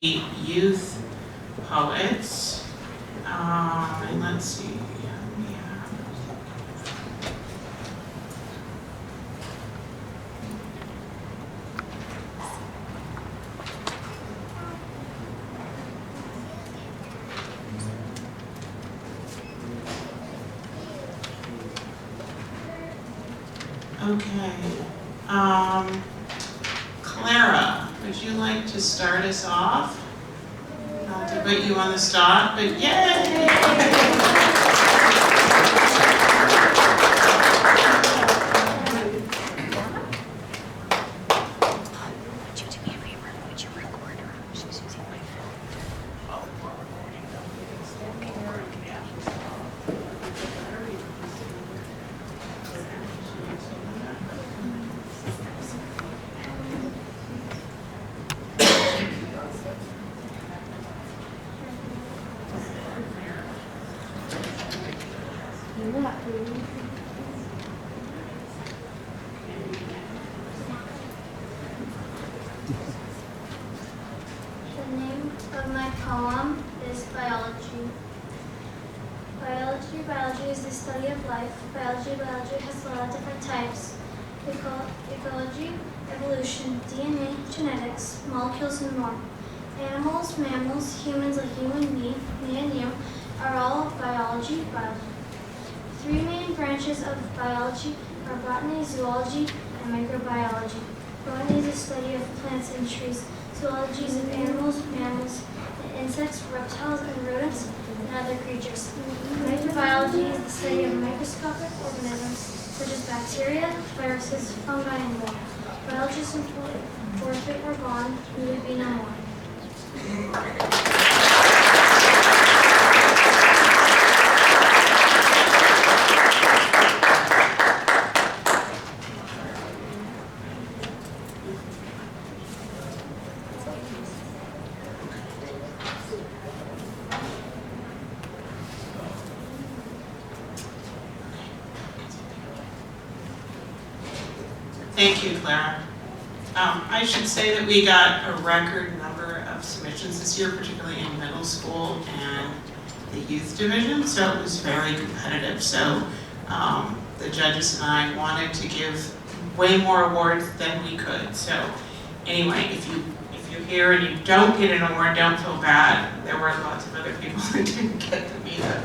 youth poets. And let's see. Okay. Clara, would you like to start us off? Not to put you on the spot, but yay! The name of my poem is Biology. Biology is the study of life. Biology has a lot of different types. Ecology, evolution, DNA, genetics, molecules, and more. Animals, mammals, humans like you and me and you, are all biology. Three main branches of biology are botany, zoology, and microbiology. Botany is the study of plants and trees. Zoology is of animals, mammals, and insects, reptiles, and rodents, and other creatures. Microbiology is the study of microscopic organisms, such as bacteria, viruses, fungi, and more. Biologists employed, forfeit, or gone, we would be no more. Thank you, Clara. I should say that we got a record number of submissions this year, particularly in middle school and the youth division, so it was very competitive. So the judges and I wanted to give way more awards than we could. So anyway, if you're here and you don't get an award, don't feel bad. There were lots of other people who didn't get them either.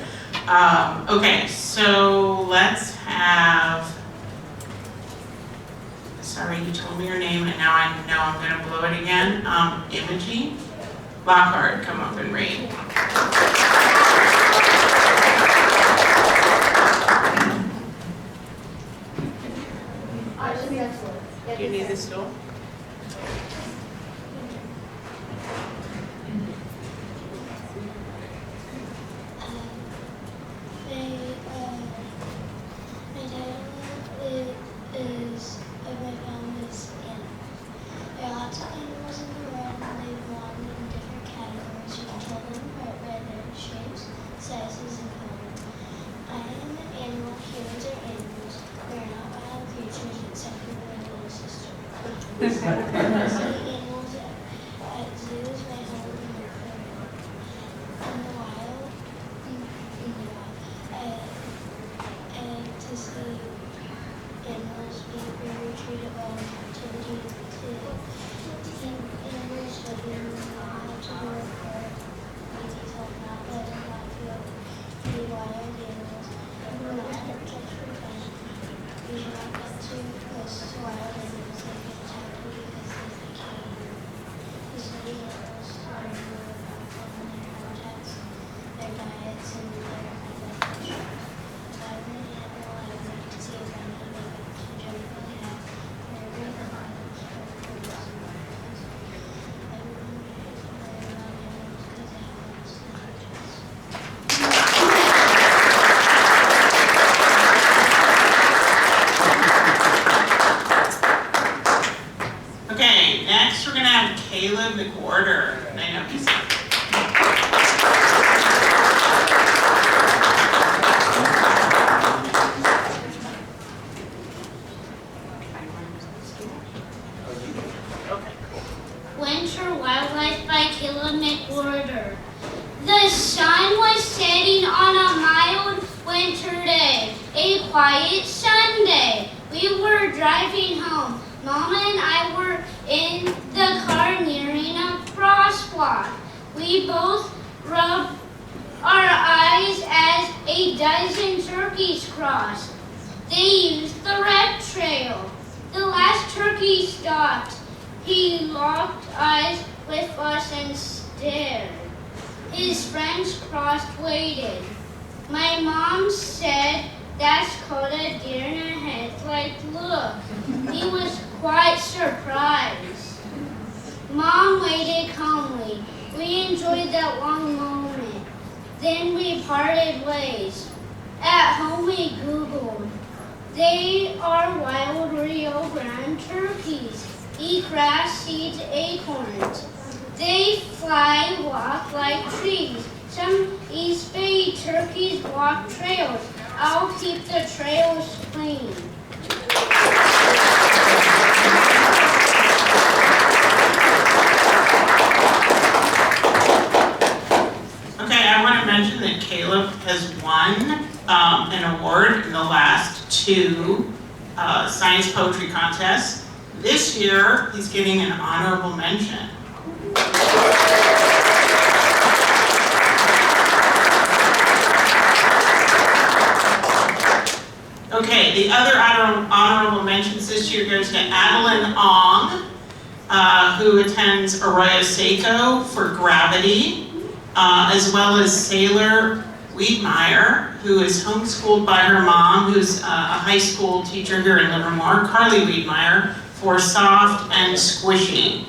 Okay, so let's have. Sorry, you told me your name, and now I know I'm going to blow it again. Imogen Lockhart, come up and read. Do you need the stool? Winter Wildlife by Caleb weather. The sun was setting on a mild winter day, a quiet Sunday. We were driving home. Mama and I were in the car nearing a crosswalk. We both rubbed our eyes as a dozen turkeys crossed. They used the red trail. The last turkey stopped. He locked eyes with us and stared. His friends crossed, waited. My mom said, "That's called a deer in a headlight look." He was quite surprised. Mom waited calmly. We enjoyed that long moment. Then we parted ways. At home we Googled. They are wild Rio Grande turkeys. Eat grass, seeds, acorns. They fly, walk like trees. Some East Bay turkeys walk trails. I'll keep the trails clean. Okay, I want to mention that Caleb has won an award in the last 2 science poetry contests. This year, he's getting an honorable mention. Okay, the other honorable mentions this year goes to Adeline Ong, who attends Arroyo Seco for Gravity, as well as Sailor Wiedmeyer, who is homeschooled by her mom, who's a high school teacher here in Livermore, Carly Wiedmeyer, for Soft and Squishy.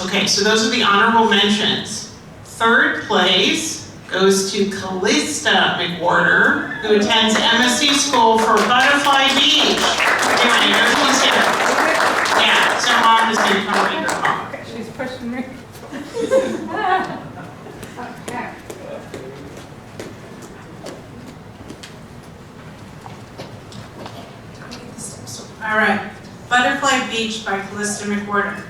Okay, so those are the honorable mentions. 3rd place goes to Callista McWhorter, who attends MSC School for Butterfly Beach. Anyway, everyone's here. Yeah, so Mom is going to come read her poem. Okay, she's pushing me. Okay. All right, Butterfly Beach by Callista McWhorter.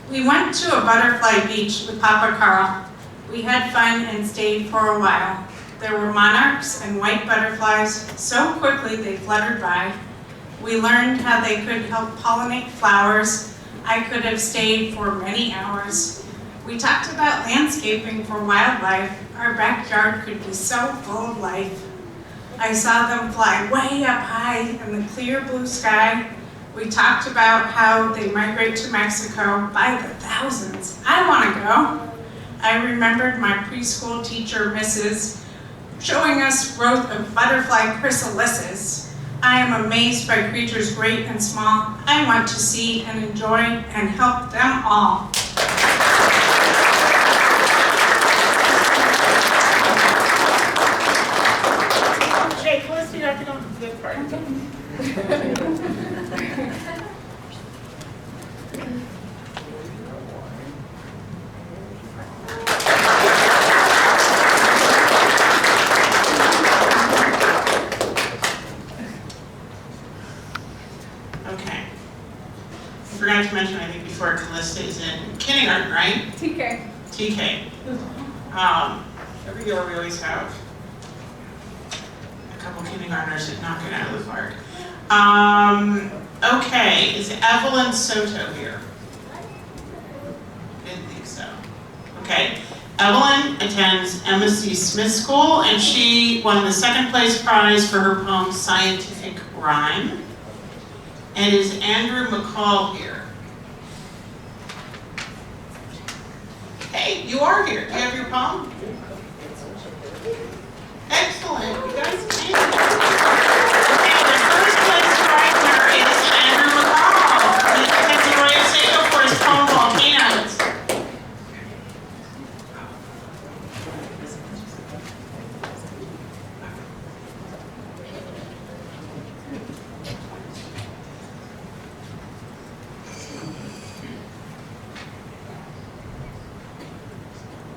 We went to a butterfly beach with Papa Carl. We had fun and stayed for a while. There were monarchs and white butterflies. So quickly they fluttered by. We learned how they could help pollinate flowers. I could have stayed for many hours. We talked about landscaping for wildlife. Our backyard could be so full of life. I saw them fly way up high in the clear blue sky. We talked about how they migrate to Mexico by the thousands. I want to go. I remembered my preschool teacher, Mrs., showing us growth of butterfly chrysalises. I am amazed by creatures great and small. I want to see and enjoy and help them all. Jake, let's do that to go to the good part. Okay. I forgot to mention, I think before, Callista is in kindergarten, right? TK. TK. Every year we always have a couple kindergartners that knock it out of the park. Okay, is Evelyn Soto here? Didn't think so. Okay, Evelyn attends MSC Smith School, and she won the 2nd place prize for her poem Scientific Rhyme. And is Andrew McCall here? Hey, you are here. Do you have your poem? Excellent. You guys came. Okay, the 1st place prize winner is Andrew McCall. He attends Arroyo Seco for his poem Volcanoes.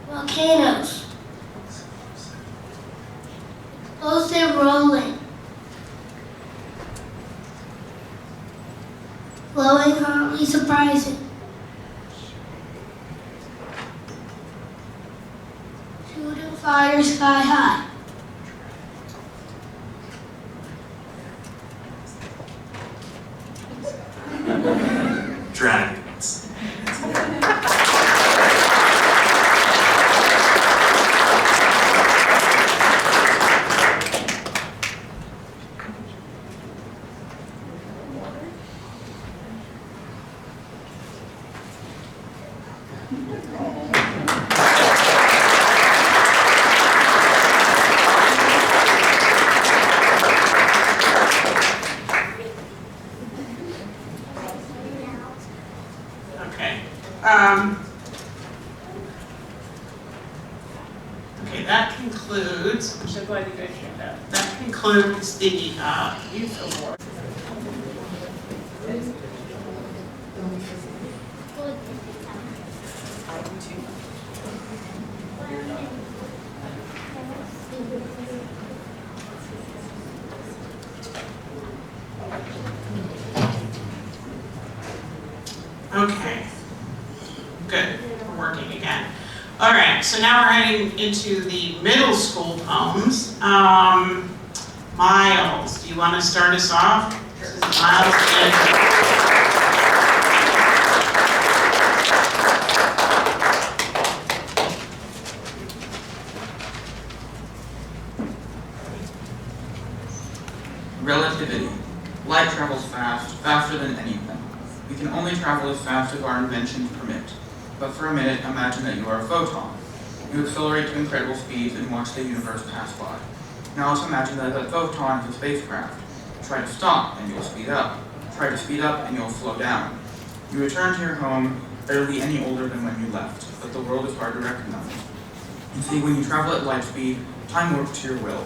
Volcanoes. Those they're rolling. Glowing hotly surprising. fire sky high. Dragons. Okay. Okay, that concludes. I'm so glad you guys shared that. That concludes the youth award. Okay, good, we're working again. All right, so now we're heading into the middle school poems. Miles, do you want to start us off? This is Miles and Relativity. Light travels fast, faster than anything. We can only travel as fast as our inventions permit. But for a minute, imagine that you are a photon. You accelerate to incredible speeds and watch the universe pass by. Now let's imagine that a photon is a spacecraft. Try to stop and you'll speed up. Try to speed up and you'll slow down. You return to your home barely any older than when you left, but the world is hard to recognize. You see, when you travel at light speed, time works to your will.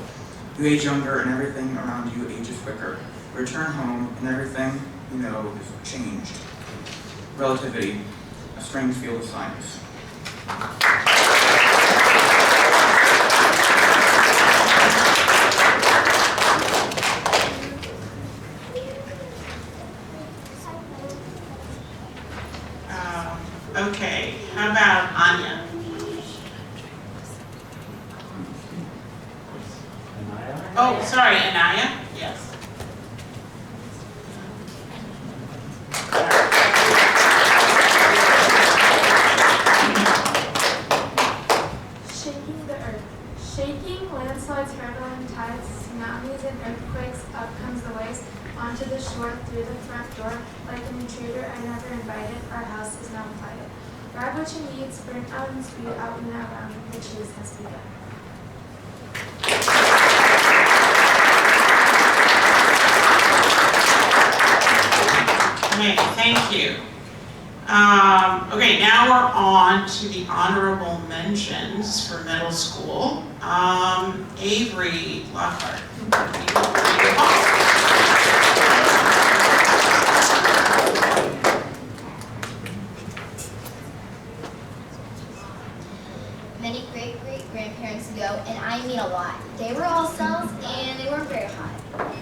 You age younger and everything around you ages quicker. You return home and everything you know is changed. Relativity, a strange field of science. Okay, how about Anya? Oh, sorry, Anaya? Yes. Shaking the earth. Shaking, landslides, hurtling tides, tsunamis and earthquakes, up comes the waves, onto the shore, through the front door, like an intruder I never invited, our house is now quiet. Grab what you need, sprint out and speed out and around, the chase has begun. Okay, thank you. Okay, now we're on to the honorable mentions for middle school. Avery Lockhart. Many great-great-grandparents ago, and I mean a lot. They were all cells, and they weren't very hot.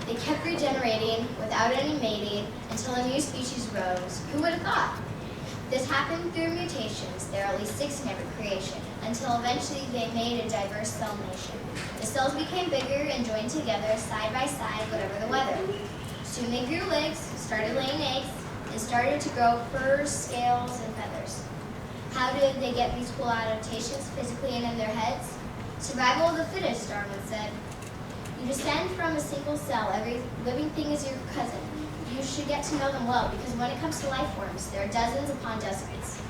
They kept regenerating without any mating until a new species rose. Who would have thought? This happened through mutations. There are at least 6 in every creation, until eventually they made a diverse cell nation. The cells became bigger and joined together side by side, whatever the weather. Soon they grew legs, started laying eggs, and started to grow fur, scales, and feathers. How did they get these cool adaptations physically and in their heads? Survival of the fittest, Darwin said. You descend from a single cell. Every living thing is your cousin. You should get to know them well, because when it comes to life forms, there are dozens upon dozens.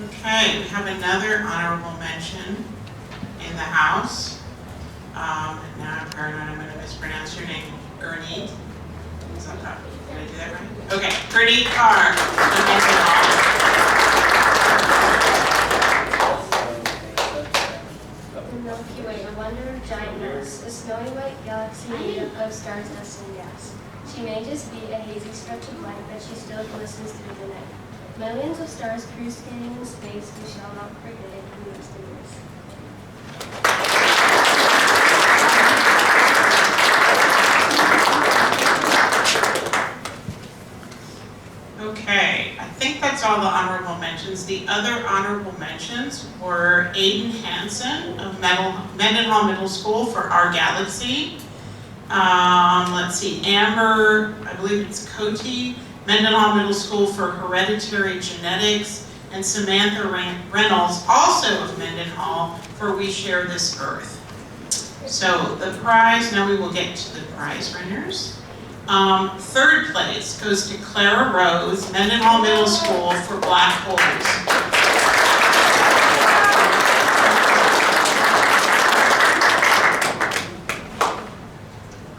Okay, we have another honorable mention in the house. And now I'm paranoid I'm going to mispronounce your name. Gurney. Who's on top? Did I do that right? Okay, Gurney Carr. The Milky Way, a wonder of giant mass, a snowy white galaxy made up of stars, dust, and gas. She may just be a hazy stretch of light, but she still glistens through the night. Millions of stars cruise scanning in space, we shall not forget it, we must embrace. honorable mentions. The other honorable mentions were Aiden Hansen of Mendenhall Middle School for Our Galaxy. Let's see, Amber, I believe it's Cote, Mendenhall Middle School for Hereditary Genetics, and Samantha Reynolds, also of Mendenhall, for We Share This Earth. So the prize, now we will get to the prize winners. Third place goes to Clara Rose, Mendenhall Middle School for Black Holes.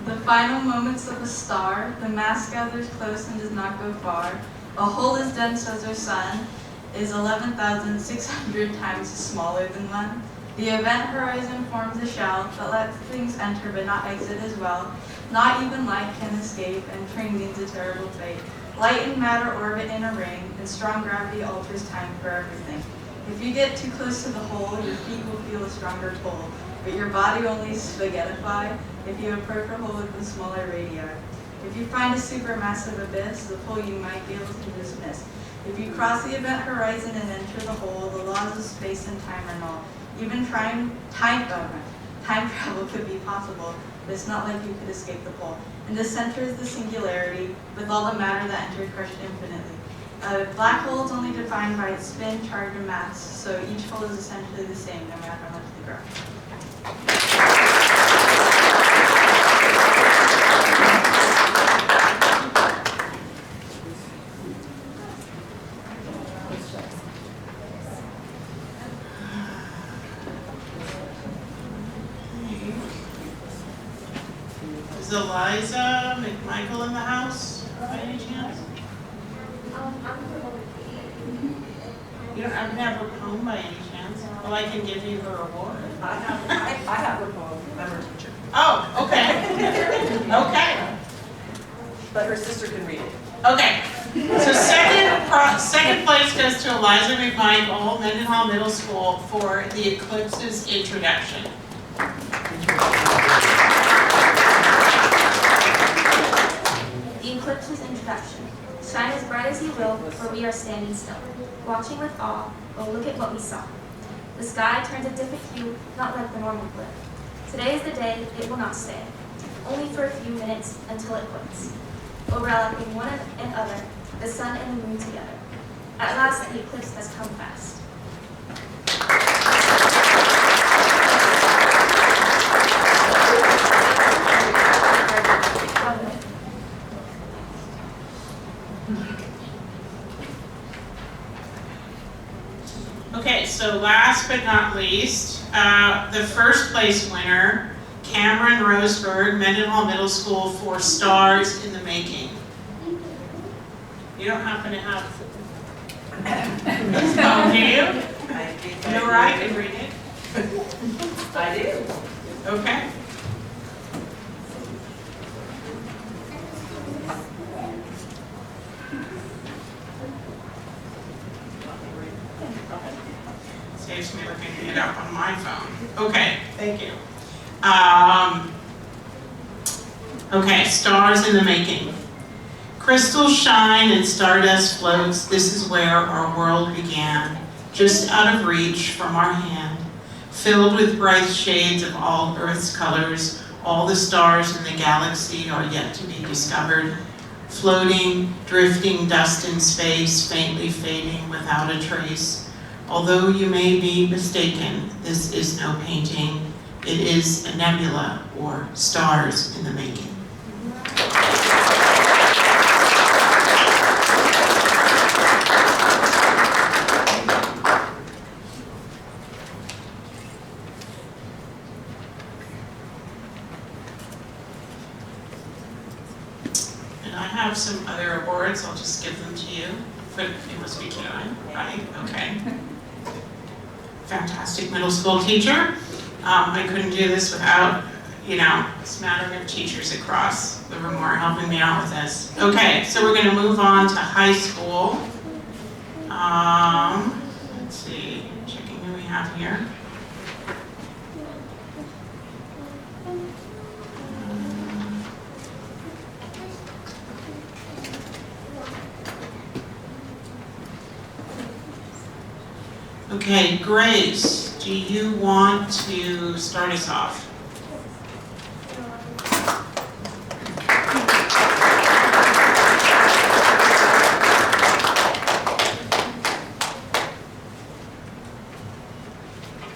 The final moments of a star, the mass gathers close and does not go far. A hole is dense as our sun, is 11,600 times smaller than one. The event horizon forms a shell that lets things enter but not exit as well. Not even light can escape, and train means a terrible fate. Light and matter orbit in a ring, and strong gravity alters time for everything. If you get too close to the hole, your feet will feel a stronger pull, but your body only spaghettify if you approach a hole with a smaller radii. If you find a supermassive abyss, the pull you might be able to dismiss. If you cross the event horizon and enter the hole, the laws of space and time are null. Even time travel could be possible, but it's not like you could escape the pole. And the center is the singularity, with all the matter that entered crushed infinitely. A black hole is only defined by its spin, charge, and mass, so each hole is essentially the same, no matter how much they grow. Is Eliza McMichael in the house by any chance? You don't have her poem by any chance? Well, I can give you her award. I have her poem. I'm her teacher. Oh, okay. Okay. But her sister can read it. Okay. So second place goes to Eliza McMichael, Mendenhall Middle School, for The Eclipse's Introduction. The Eclipse's Introduction. Shine as bright as you will, for we are standing still, watching with awe. Oh, look at what we saw. The sky turns a different hue, not like the normal blue. Today is the day it will not stay, only for a few minutes until it quits. Overlapping one another, the sun and the moon together. At last, the eclipse has come fast. Okay, so last but not least, the first place winner, Cameron Roseberg, Mendenhall Middle School, for Stars in the Making. You don't happen to have this poem, do you? I think You know where I can read it? I do. Okay. Saves me looking it up on my phone. Okay, thank you. Okay, Stars in the Making. Crystals shine and stardust floats. This is where our world began, just out of reach from our hand, filled with bright shades of all Earth's colors. All the stars in the galaxy are yet to be discovered, floating, drifting dust in space, faintly fading without a trace. Although you may be mistaken, this is no painting. It is a nebula, or stars in the making. And I have some other awards, I'll just give them to you. But it must be Caroline, right? Okay. Fantastic middle school teacher. I couldn't do this without, a smattering of teachers across Livermore helping me out with this. Okay, so we're going to move on to high school. Let's see, checking who we have here. Okay, Grace, do you want to start us off?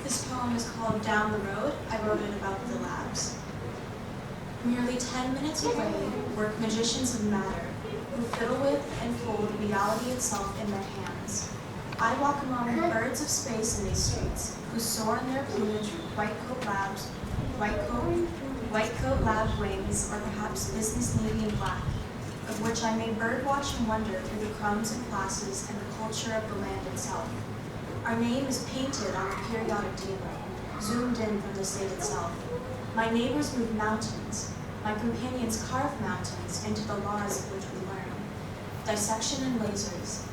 This poem is called Down the Road. I wrote it about the labs. Nearly 10 minutes away work magicians of matter, who fiddle with and fold reality itself in their hands. I walk among birds of space in these streets, who soar in their plumage with white coat lab wings, or perhaps business navy and black, of which I may birdwatch and wonder through the crumbs and classes and the culture of the land itself. Our name is painted on the periodic table, zoomed in from the state itself. My neighbors move mountains. My companions carve mountains into the laws of which we learn. Dissection and lasers,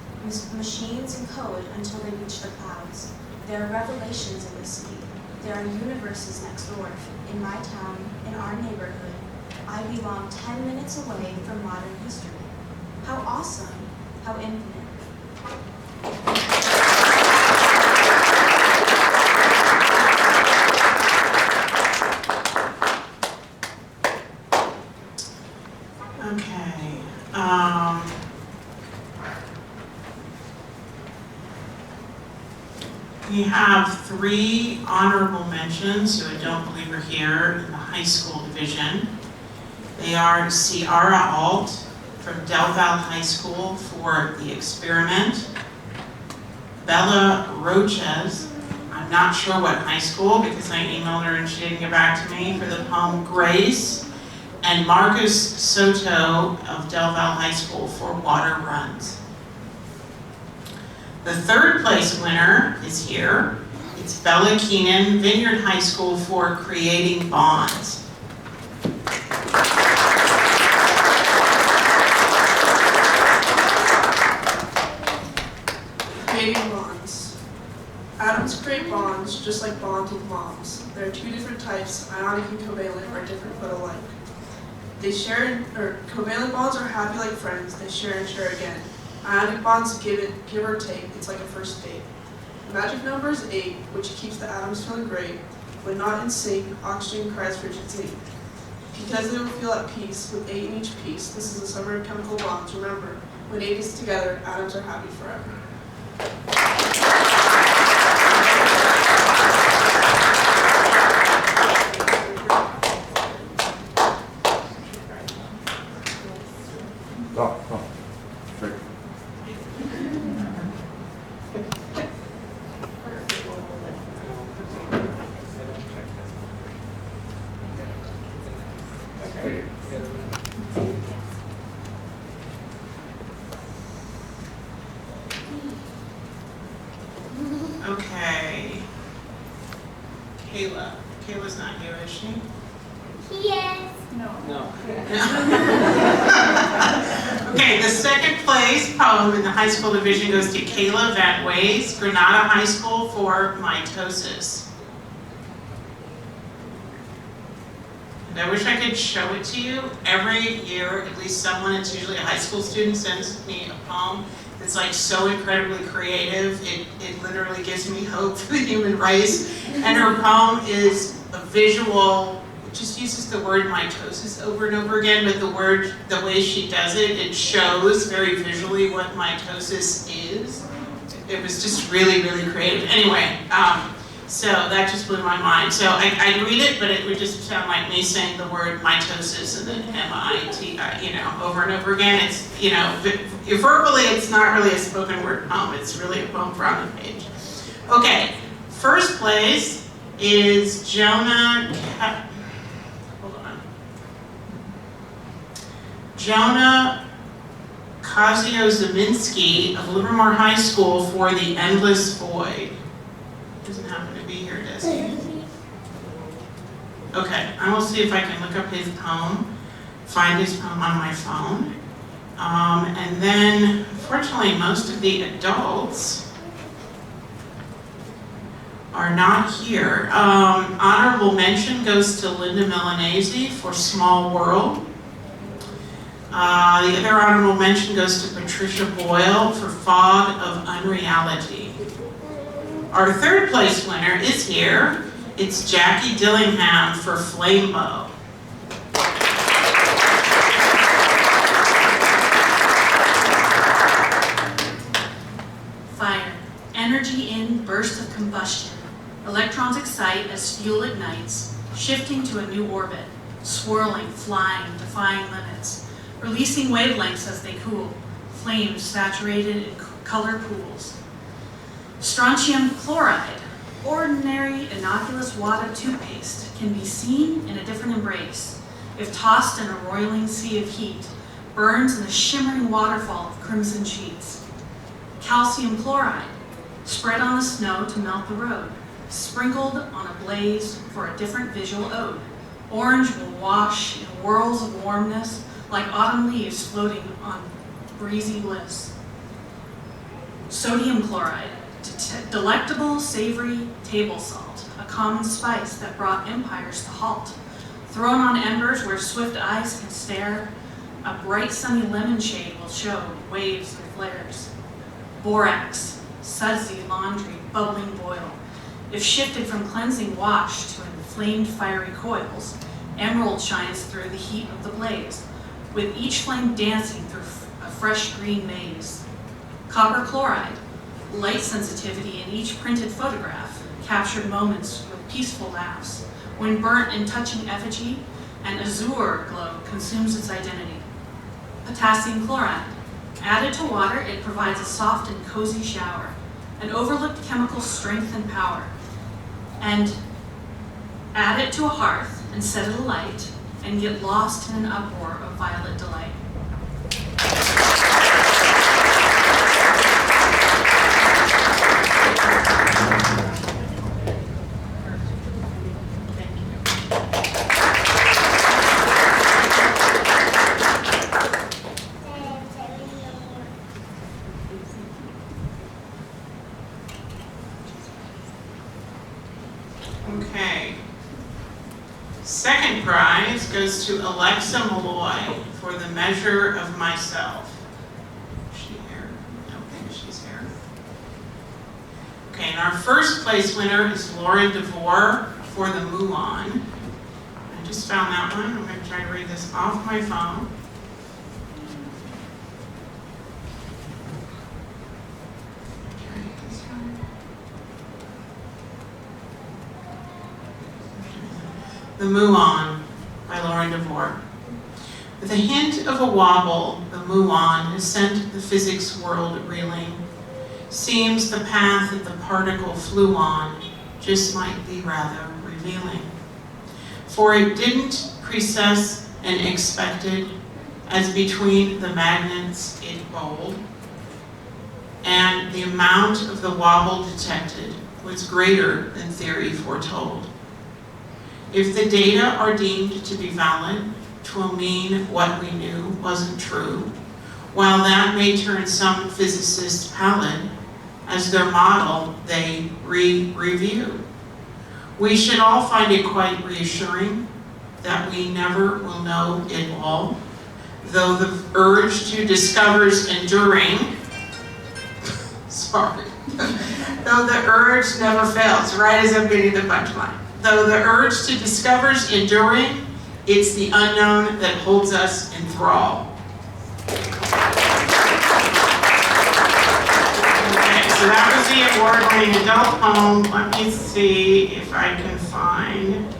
machines and code until they reach the clouds. There are revelations in the city. There are universes next door, in my town, in our neighborhood. I belong 10 minutes away from modern history. How awesome, how infinite. Okay. We have 3 honorable mentions who I don't believe are here in the high school division. They are Ciara Alt from Del Val High School for The Experiment, Bella Roches, I'm not sure what high school because I emailed her and she didn't get back to me, for the poem Grace, and Marcus Soto of Del Val High School for Water Runs. The 3rd place winner is here. It's Bella Keenan, Vineyard High School for Creating Bonds. Creating bonds. Atoms create bonds, just like bonds with moms. There are 2 different types, ionic and covalent, are different but alike. They share, covalent bonds are happy like friends, they share and share again. Ionic bonds give or take, it's like a first date. The magic number is 8, which keeps the atoms feeling great. When not in sync, oxygen cries for frigidity. Because they will feel at peace with 8 in each piece, this is a summary of chemical bonds. Remember, when 8 is together, atoms are happy forever. Okay. Kayla. Kayla's not here, is she? Yes. No. Okay, the 2nd place poem in the high school division goes to Kayla Van Ways, Granada High School for Mitosis. And I wish I could show it to you. Every year, at least someone, it's usually a high school student, sends me a poem that's like so incredibly creative. It literally gives me hope for the human race. And her poem is a visual, it just uses the word mitosis over and over again, but the way she does it, it shows very visually what mitosis is. It was just really, really creative. Anyway, so that just blew my mind. So I'd read it, but it would just sound like me saying the word mitosis and then M-I-T-I, over and over again. It's, verbally, it's not really a spoken word poem. It's really a poem for on the page. Okay, 1st place is Jonah Kazio-Zeminski of Livermore High School for The Endless Void. Doesn't happen to be here, does he? Okay, I will see if I can look up his poem, find his poem on my phone. And then, unfortunately, most of the adults are not here. Honorable mention goes to Linda Milanese for Small World. The other honorable mention goes to Patricia Boyle for Fog of Unreality. Our third place winner is here. It's Jackie Dillingham for Flame Bow. Fire. Energy in, burst of combustion. Electrons excite as fuel ignites, shifting to a new orbit, swirling, flying, defying limits, releasing wavelengths as they cool, flames saturated in color pools. Strontium chloride, ordinary innocuous water toothpaste, can be seen in a different embrace. If tossed in a roiling sea of heat, burns in a shimmering waterfall of crimson sheets. Calcium chloride, spread on the snow to melt the road, sprinkled on a blaze for a different visual ode. Orange will wash in whirls of warmness like autumn leaves floating on breezy bliss. Sodium chloride, delectable, savory table salt, a common spice that brought empires to halt. Thrown on embers where swift eyes can stare, a bright sunny lemon shade will show waves and flares. Borax, sudsy laundry, bubbling boil. If shifted from cleansing wash to inflamed fiery coils, emerald shines through the heat of the blaze, with each flame dancing through a fresh green maze. Copper chloride, light sensitivity in each printed photograph, captured moments with peaceful laughs. When burnt in touching effigy, an azure glow consumes its identity. Potassium chloride, added to water, it provides a soft and cozy shower, an overlooked chemical strength and power. And add it to a hearth and set it alight, and get lost in an uproar of violet delight. Okay. Second prize goes to Alexa Malloy for The Measure of Myself. Is she here? I don't think she's here. Okay, and our first place winner is Laura DeVore for The Muon. I just found that one. I'm going to try to read this off my phone. The Muon by Lauren DeVore. With a hint of a wobble, the muon has sent the physics world reeling. Seems the path that the particle flew on just might be rather revealing. For it didn't precess and expected, as between the magnets it bowled, and the amount of the wobble detected was greater than theory foretold. If the data are deemed to be valid, 'twill mean what we knew wasn't true, while that may turn some physicists pallid, as their model they review. We should all find it quite reassuring that we never will know it all, though the urge to discover's enduring, sorry, though the urge never fails, right as I'm getting the punchline. Though the urge to discover's enduring, it's the unknown that holds us in thrall. Okay, so that was the award-winning adult poem. Let me see if I can find.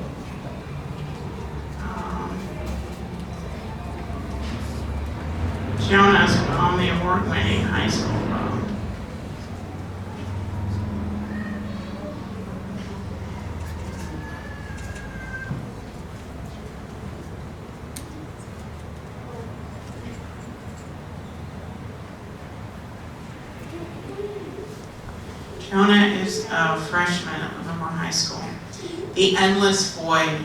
Jonah's poem, the award-winning high school poem. Jonah is a freshman at Livermore High School. The Endless Void.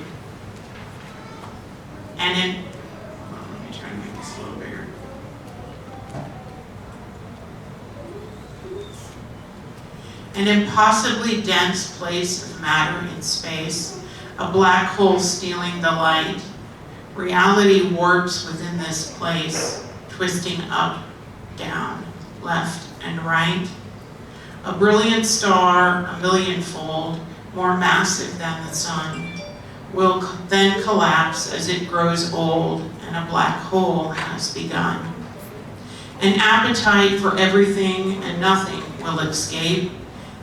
And in, well, let me try to make this a little bigger. An impossibly dense place of matter in space, a black hole stealing the light. Reality warps within this place, twisting up, down, left, and right. A brilliant star, a millionfold, more massive than the sun, will then collapse as it grows old and a black hole has begun. An appetite for everything and nothing will escape.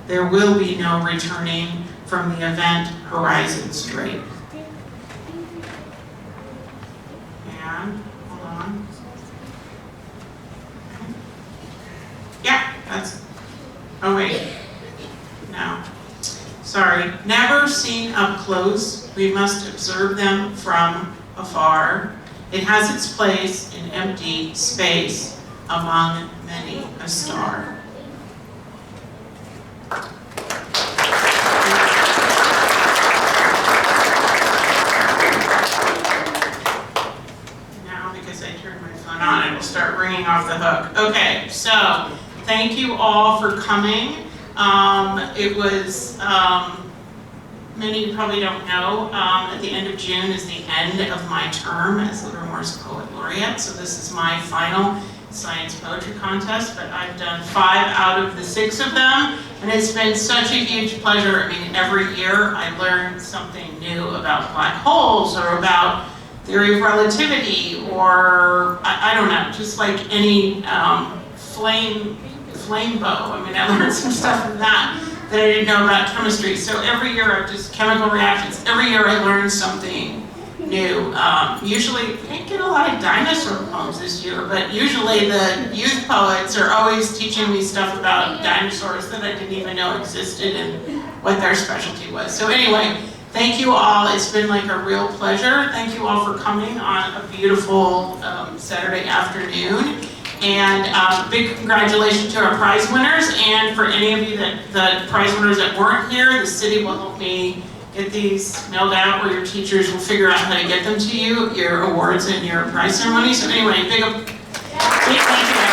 There will be no returning from the event horizon straight. And, hold on. Yeah, that's, oh wait, no. Sorry, never seen up close, we must observe them from afar. It has its place in empty space among many a star. Now, because I turned my phone on, it will start ringing off the hook. Okay, so thank you all for coming. It was, many of you probably don't know, at the end of June is the end of my term as Livermore's Poet Laureate, so this is my final science poetry contest, but I've done 5 out of the 6 of them, and it's been such a huge pleasure. I mean, every year I learn something new about black holes, or about theory of relativity, or, I don't know, just like any flame bow. I mean, I learned some stuff from that I didn't know about chemistry. So every year I've just chemical reactions. Every year I learn something new. Usually, I didn't get a lot of dinosaur poems this year, but usually the youth poets are always teaching me stuff about dinosaurs that I didn't even know existed and what their specialty was. So anyway, thank you all. It's been like a real pleasure. Thank you all for coming on a beautiful Saturday afternoon. And big congratulations to our prize winners, and for any of you the prize winners that weren't here, the city will help me get these mailed out, or your teachers will figure out how to get them to you, your awards and your prize ceremony. So anyway, big thank you.